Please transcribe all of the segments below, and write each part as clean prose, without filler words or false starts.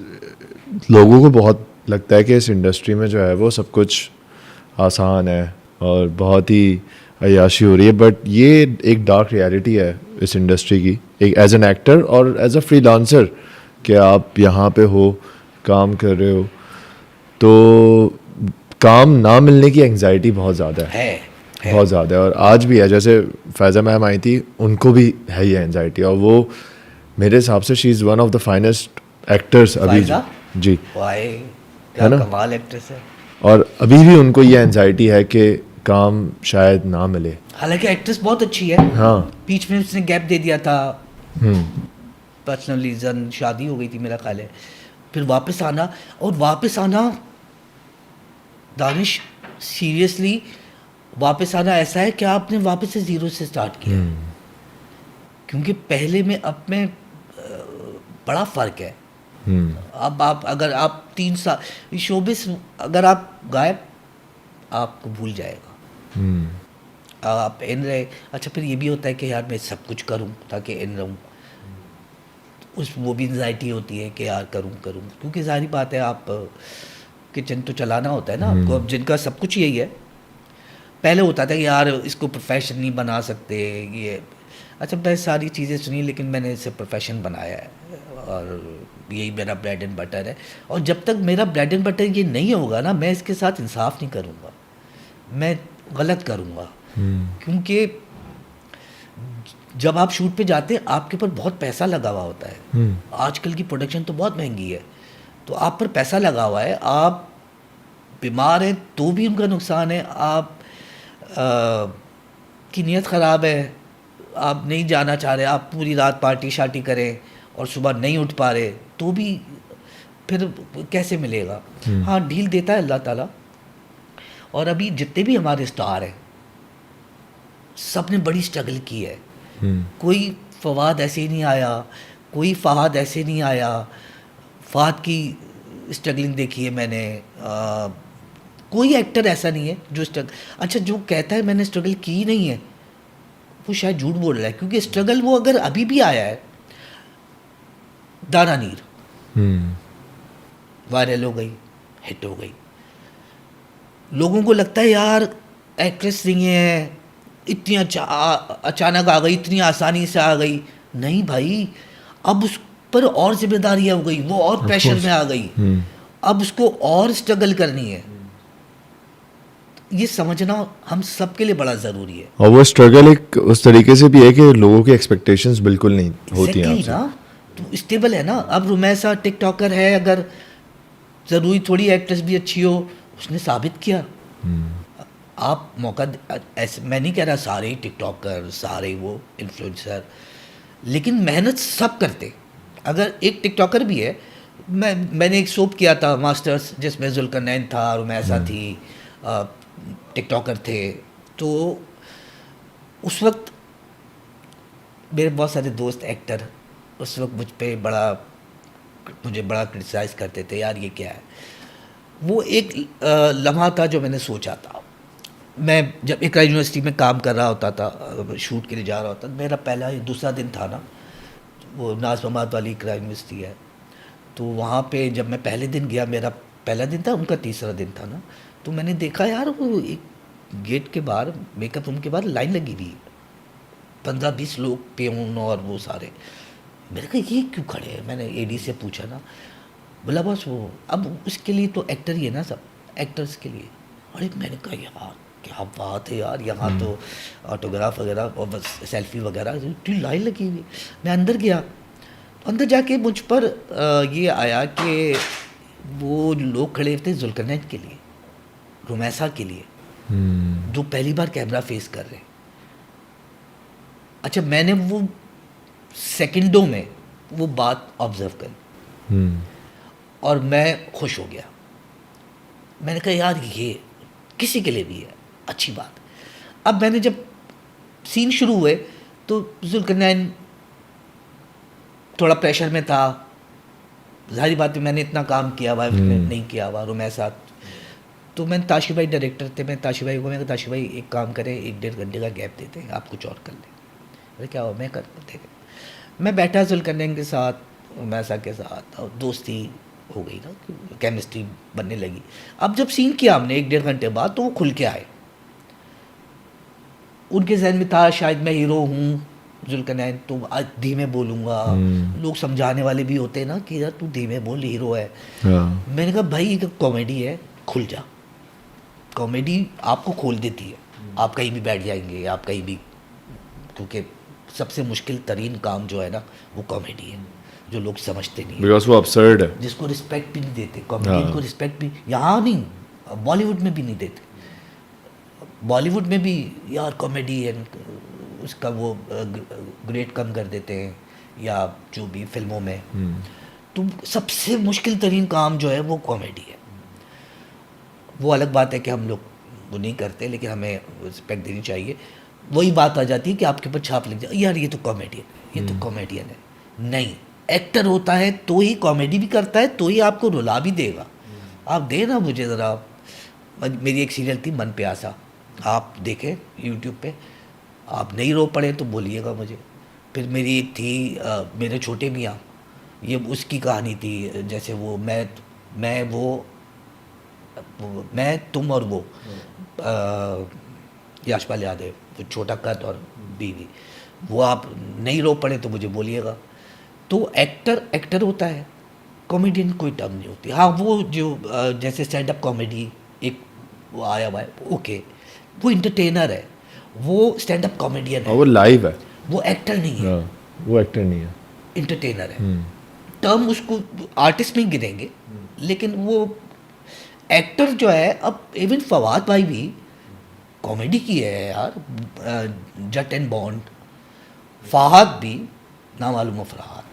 लोगों को बहुत लगता है कि इस इंडस्ट्री में जो है वो सब कुछ आसान है और बहुत ही अय्याशी हो रही है, बट ये एक डार्क रियलिटी है इस इंडस्ट्री की, एक एज एन एक्टर और एज अ फ्रीलांसर, कि आप यहाँ पे हो, काम कर रहे हो, तो काम ना मिलने की एंजाइटी बहुत ज़्यादा है, बहुत ज़्यादा है। और आज भी है, जैसे फैज़ा मैम आई थी, उनको भी है ये एंजाइटी, और वो मेरे हिसाब से she is one of the finest actors अभी फायदा जी, वाए, है क्या ना। कमाल एक्ट्रेस है। और अभी भी उनको ये एंजाइटी है कि काम शायद ना मिले। हालांकि एक्ट्रेस बहुत अच्छी है। हाँ। बीच में उसने गैप दे दिया था, पर्सनल रीज़न, शादी हो गई थी मेरा ख्याल है। फिर वापस आना, और वापस आना दानिश, सीरियसली वापस आना ऐसा है कि आपने वापस से ज़ीरो से स्टार्ट किया है। क्योंकि पहले में अब में बड़ा फ़र्क है। अब आप अगर आप 3 साल शोबिस, अगर आप गायब, आपको भूल जाएगा। आप इन रहे। अच्छा, फिर ये भी होता है कि यार मैं सब कुछ करूं ताकि इन रहूं। उस वो भी एंजाइटी होती है कि यार करूं करूं, क्योंकि जाहिर बात है आप किचन तो चलाना होता है ना आपको। अब जिनका सब कुछ यही है, पहले होता था कि यार इसको प्रोफेशन नहीं बना सकते ये। अच्छा, मैं सारी चीज़ें सुनी, लेकिन मैंने इसे प्रोफेशन बनाया है और यही मेरा ब्रेड एंड बटर है। और जब तक मेरा ब्रेड एंड बटर ये नहीं होगा ना, मैं इसके साथ इंसाफ नहीं करूँगा, मैं गलत करूँगा। क्योंकि जब आप शूट पे जाते हैं आपके ऊपर बहुत पैसा लगा हुआ होता है। आजकल की प्रोडक्शन तो बहुत महंगी है, तो आप पर पैसा लगा हुआ है। आप बीमार हैं तो भी उनका नुकसान है, आप की नीयत ख़राब है, आप नहीं जाना चाह रहे, आप पूरी रात पार्टी शार्टी करें और सुबह नहीं उठ पा रहे, तो भी फिर कैसे मिलेगा। हाँ, डील देता है अल्लाह ताला। और अभी जितने भी हमारे स्टार हैं, सब ने बड़ी स्ट्रगल की है। कोई फवाद ऐसे ही नहीं आया, कोई फहाद ऐसे नहीं आया। फहाद की स्ट्रगलिंग देखी है मैंने। कोई एक्टर ऐसा नहीं है जो स्ट्रगल, अच्छा जो कहता है मैंने स्ट्रगल की ही नहीं है, वो शायद झूठ बोल रहा है। क्योंकि स्ट्रगल वो अगर अभी भी आया है, दाना नीर वायरल हो गई, हिट हो गई, लोगों को लगता है यार एक्ट्रेस नहीं है, इतनी अचानक आ गई, इतनी आसानी से आ गई। नहीं भाई, अब उस पर और जिम्मेदारियां हो गई, वो और ऑफ प्रेशर कोर्स। में आ गई। अब उसको और स्ट्रगल करनी है। ये समझना हम सबके लिए बड़ा ज़रूरी है। और वो स्ट्रगल एक उस तरीके से भी है कि लोगों की एक्सपेक्टेशंस बिल्कुल नहीं होती हैं एग्जैक्टली आपसे। ना, तो स्टेबल है ना। अब रुमैसा टिकटॉकर है, अगर ज़रूरी थोड़ी एक्ट्रेस भी अच्छी हो, उसने साबित किया। आप मौका ऐसे, मैं नहीं कह रहा सारे ही टिकटॉकर, सारे वो इन्फ्लुएंसर, लेकिन मेहनत सब करते। अगर एक टिकटॉकर भी है, मैंने एक सोप किया था मास्टर्स, जिसमें जुल्करनैन था, रुमैसा थी, टिकटॉकर थे। तो उस वक्त मेरे बहुत सारे दोस्त एक्टर उस वक्त मुझे बड़ा क्रिटिसाइज़ करते थे, यार ये क्या है। वो एक लम्हा था जो मैंने सोचा था। मैं जब इकरा यूनिवर्सिटी में काम कर रहा होता था, शूट के लिए जा रहा होता, मेरा पहला या दूसरा दिन था ना, वो नाज ममाद वाली इकरा यूनिवर्सिटी है, तो वहाँ पे जब मैं पहले दिन गया, मेरा पहला दिन था, उनका तीसरा दिन था ना, तो मैंने देखा यार वो एक गेट के बाहर, मेकअप रूम के बाहर लाइन लगी हुई है, 15-20 लोग, पेऊन और वो सारे। मैंने कहा ये क्यों खड़े हैं। मैंने एडी से पूछा ना, बोला बस वो, अब उसके लिए तो एक्टर ही है ना, सब एक्टर्स के लिए। अरे मैंने कहा यार क्या बात है यार, यहाँ तो ऑटोग्राफ वगैरह और बस सेल्फी वगैरह, इतनी लाइन लगी हुई। मैं अंदर गया, तो अंदर जाके मुझ पर ये आया कि वो लोग खड़े थे जुल्करनैन के लिए, रुमैसा के लिए, जो पहली बार कैमरा फेस कर रहे हैं। अच्छा, मैंने वो सेकंडों में वो बात ऑब्जर्व करी और मैं खुश हो गया। मैंने कहा यार ये किसी के लिए भी है अच्छी बात। अब मैंने जब सीन शुरू हुए तो जुल्करनैन थोड़ा प्रेशर में था, जाहिर बात है, मैंने इतना काम किया हुआ नहीं किया हुआ रुमैसा। तो मैंने ताशी भाई डायरेक्टर थे, मैं ताशी भाई को, मैं ताशी भाई एक काम करें, 1-1.5 घंटे का गैप देते हैं, आप कुछ और कर लें। अरे क्या हो, मैं कर देते। मैं बैठा जुल्करनैन के साथ, रुमैसा के साथ और दोस्ती हो गई ना, केमिस्ट्री बनने लगी। अब जब सीन किया हमने 1-1.5 घंटे बाद, तो वो खुल के आए। उनके जहन में था शायद मैं हीरो हूँ जुल्करनैन, तो आज धीमे बोलूँगा। लोग समझाने वाले भी होते हैं ना कि यार तू धीमे बोल, हीरो है। हाँ। मैंने कहा भाई ये कॉमेडी है, खुल जा। कॉमेडी आपको खोल देती है, आप कहीं भी बैठ जाएंगे, आप कहीं भी, क्योंकि सबसे मुश्किल तरीन काम जो है ना वो कॉमेडी है, जो लोग समझते नहीं है, बिकॉज वो absurd है। जिसको रिस्पेक्ट भी नहीं देते। कॉमेडियन हाँ। को रिस्पेक्ट भी यहाँ नहीं, बॉलीवुड में भी नहीं देते। बॉलीवुड में भी यार कॉमेडियन, उसका वो ग्रेड कम कर देते हैं, या जो भी फिल्मों में। तो सबसे मुश्किल तरीन काम जो है वो कॉमेडी है। वो अलग बात है कि हम लोग वो नहीं करते, लेकिन हमें रिस्पेक्ट देनी चाहिए। वही बात आ जाती है कि आपके ऊपर छाप लग जाए, यार ये तो कॉमेडियन, ये तो कॉमेडियन है। नहीं, एक्टर होता है तो ही कॉमेडी भी करता है, तो ही आपको रुला भी देगा। आप दे ना मुझे ज़रा। मेरी एक सीरियल थी मन प्यासा, आप देखें यूट्यूब पे, आप नहीं रो पड़े तो बोलिएगा मुझे। फिर मेरी एक थी मेरे छोटे मियाँ, ये उसकी कहानी थी, जैसे वो मैं तुम और वो यशपाल यादव, वो छोटा कद और बीवी, वो आप नहीं रो पड़े तो मुझे बोलिएगा। तो एक्टर होता है, कॉमेडियन कोई टर्म नहीं होती। हाँ वो जो जैसे स्टैंड अप कॉमेडी एक वो आया हुआ है, ओके, वो इंटरटेनर है, वो स्टैंड अप कॉमेडियन है, वो लाइव है, वो एक्टर नहीं है, वो एक्टर नहीं है, इंटरटेनर है। टर्म उसको आर्टिस्ट में गिनेंगे, लेकिन वो एक्टर जो है, अब इवन फवाद भाई भी कॉमेडी की है यार, जट एंड बॉन्ड। फहद भी ना मालूम फरहाद,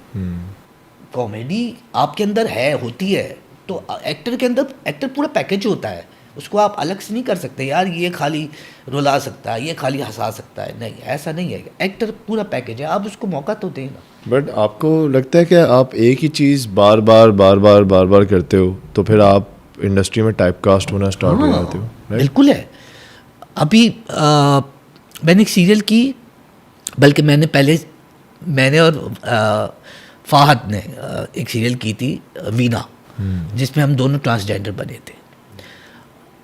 कॉमेडी आपके अंदर है, होती है। तो एक्टर के अंदर, एक्टर पूरा पैकेज होता है, उसको आप अलग से नहीं कर सकते यार ये खाली रुला सकता है, ये खाली हंसा सकता है, नहीं, ऐसा नहीं है। एक्टर पूरा पैकेज है, आप उसको मौका तो देना। बट आपको लगता है कि आप एक ही चीज़ बार बार करते हो तो फिर आप इंडस्ट्री में टाइपकास्ट होना स्टार्ट हो जाते हो, right? बिल्कुल है। अभी मैंने एक सीरियल की, बल्कि मैंने और फाहद ने एक सीरियल की थी, वीना, जिसमें हम दोनों ट्रांसजेंडर बने थे।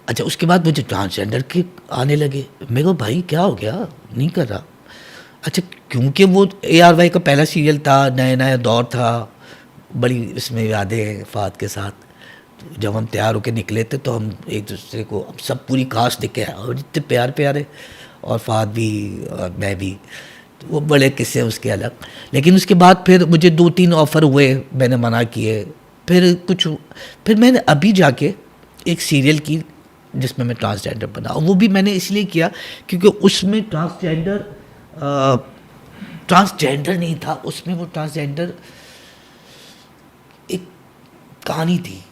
अच्छा, उसके बाद मुझे ट्रांसजेंडर के आने लगे, मेरे को भाई क्या हो गया, नहीं कर रहा। अच्छा, क्योंकि वो ARY का पहला सीरियल था, नया नया दौर था, बड़ी इसमें यादें हैं फाहद के साथ। तो जब हम तैयार होकर निकले थे तो हम एक दूसरे को, अब सब पूरी कास्ट दिखे और इतने प्यारे, और फाहद भी और मैं भी, तो वो बड़े किस्से उसके अलग। लेकिन उसके बाद फिर मुझे 2-3 ऑफ़र हुए, मैंने मना किए। फिर मैंने अभी जाके एक सीरियल की जिसमें मैं ट्रांसजेंडर बना, और वो भी मैंने इसलिए किया क्योंकि उसमें ट्रांसजेंडर नहीं था, उसमें वो ट्रांसजेंडर एक कहानी थी।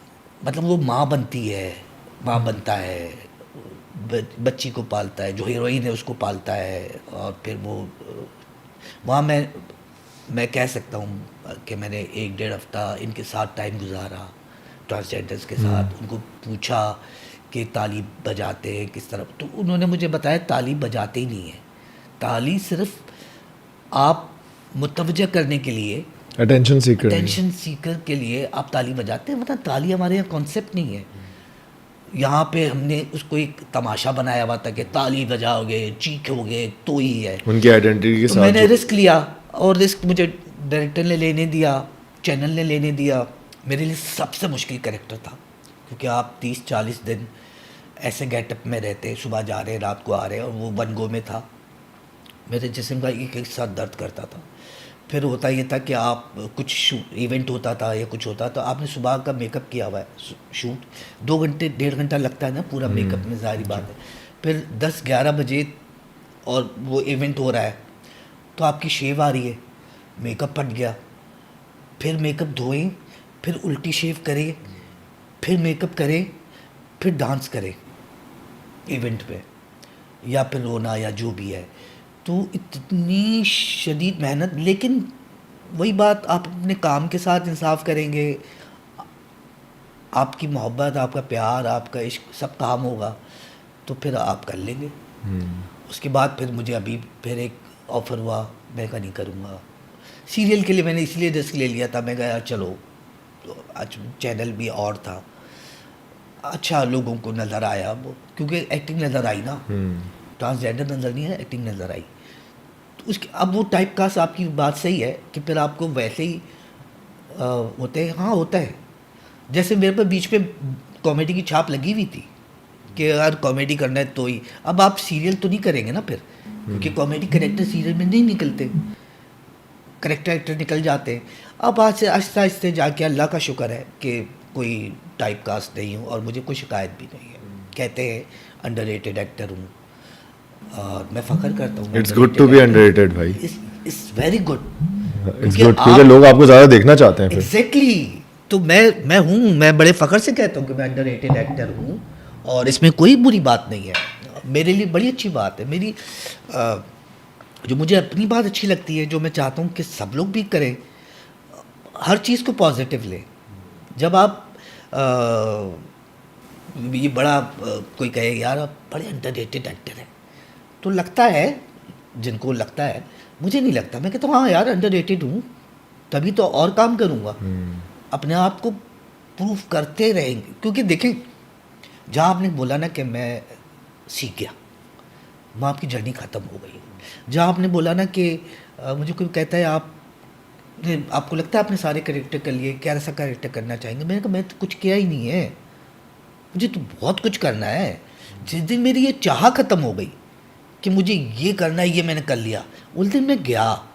मतलब वो माँ बनता है, बच्ची को पालता है, जो हीरोइन है उसको पालता है, और फिर वो वहाँ मैं कह सकता हूँ कि मैंने 1-1.5 हफ्ता इनके साथ टाइम गुजारा, ट्रांसजेंडर्स के साथ। उनको पूछा कि ताली बजाते हैं किस तरह, तो उन्होंने मुझे बताया ताली बजाते ही नहीं है, ताली सिर्फ आप मुतवज्जा करने के लिए, अटेंशन सीकर के लिए आप ताली बजाते हैं। मतलब ताली हमारे यहाँ कॉन्सेप्ट नहीं है। यहाँ पे हमने उसको एक तमाशा बनाया हुआ था कि ताली बजाओगे, चीखोगे तो ही है, उनकी आइडेंटिटी के तो साथ। मैंने रिस्क लिया, और रिस्क मुझे डायरेक्टर ने लेने दिया, चैनल ने लेने दिया। मेरे लिए सबसे मुश्किल कैरेक्टर था, क्योंकि आप 30-40 दिन ऐसे गेटअप में रहते, सुबह जा रहे रात को आ रहे, और वो वन गो में था। मेरे जिस्म का एक साथ दर्द करता था। फिर होता ये था कि आप कुछ इवेंट होता था या कुछ होता, तो आपने सुबह का मेकअप किया हुआ है, शूट 2 घंटे 1.5 घंटा लगता है ना पूरा मेकअप में, ज़ाहिर बात है। फिर 10-11 बजे और वो इवेंट हो रहा है, तो आपकी शेव आ रही है, मेकअप फट गया, फिर मेकअप धोएं, फिर उल्टी शेव करें, फिर मेकअप करें, फिर डांस करें इवेंट पे, या फिर रोना या जो भी है। तो इतनी शदीद मेहनत, लेकिन वही बात, आप अपने काम के साथ इंसाफ करेंगे, आपकी मोहब्बत, आपका प्यार, आपका इश्क सब काम होगा, तो फिर आप कर लेंगे। उसके बाद फिर मुझे अभी फिर एक ऑफ़र हुआ, मैं कहा नहीं करूँगा, सीरियल के लिए मैंने इसलिए रिस्क ले लिया था, मैं गया चलो, तो आज चैनल भी और था, अच्छा लोगों को नज़र आया वो, क्योंकि एक्टिंग नज़र आई ना, ट्रांसजेंडर नज़र नहीं है, एक्टिंग नज़र आई। तो उसके अब वो टाइप कास्ट, आपकी बात सही है कि फिर आपको वैसे ही होते हैं, हाँ होता है। जैसे मेरे पर बीच पे कॉमेडी की छाप लगी हुई थी कि यार कॉमेडी करना है तो ही, अब आप सीरियल तो नहीं करेंगे ना फिर, क्योंकि कॉमेडी करेक्टर सीरियल में नहीं निकलते, करेक्टर एक्टर निकल जाते हैं। अब आज से आहिस्ता आहिस्ता जाके अल्लाह का शुक्र है कि कोई टाइप कास्ट नहीं हूँ और मुझे कोई शिकायत भी नहीं है। कहते हैं अंडररेटेड एक्टर हूँ और मैं फ़ख्र करता हूँ। It's good to be underrated भाई, it's very good, it's good, क्योंकि लोग आपको ज़्यादा देखना चाहते हैं फिर। एग्जैक्टली। तो मैं हूँ, मैं बड़े फ़ख्र से कहता हूँ कि मैं अंडररेटेड एक्टर हूँ और इसमें कोई बुरी बात नहीं है। मेरे लिए बड़ी अच्छी बात है। मेरी जो मुझे अपनी बात अच्छी लगती है, जो मैं चाहता हूँ कि सब लोग भी करें, हर चीज़ को पॉजिटिव लें। जब आप ये बड़ा कोई कहे यार आप बड़े अंडररेटेड एक्टर हैं, तो लगता है, जिनको लगता है, मुझे नहीं लगता। मैं कहता हूँ हाँ यार अंडररेटेड हूँ, तभी तो और काम करूँगा, अपने आप को प्रूव करते रहेंगे। क्योंकि देखें, जहाँ आपने बोला ना कि मैं सीख गया, वहाँ आपकी जर्नी ख़त्म हो गई। जहाँ आपने बोला ना कि मुझे कोई कहता है आपको लगता है आपने सारे करेक्टर कर लिए, क्या ऐसा करेक्टर करना चाहेंगे? मैंने कहा मैं तो कुछ किया ही नहीं है, मुझे तो बहुत कुछ करना है। जिस दिन मेरी ये चाह ख़त्म हो गई कि मुझे ये करना है, ये मैंने कर लिया, उस दिन मैं गया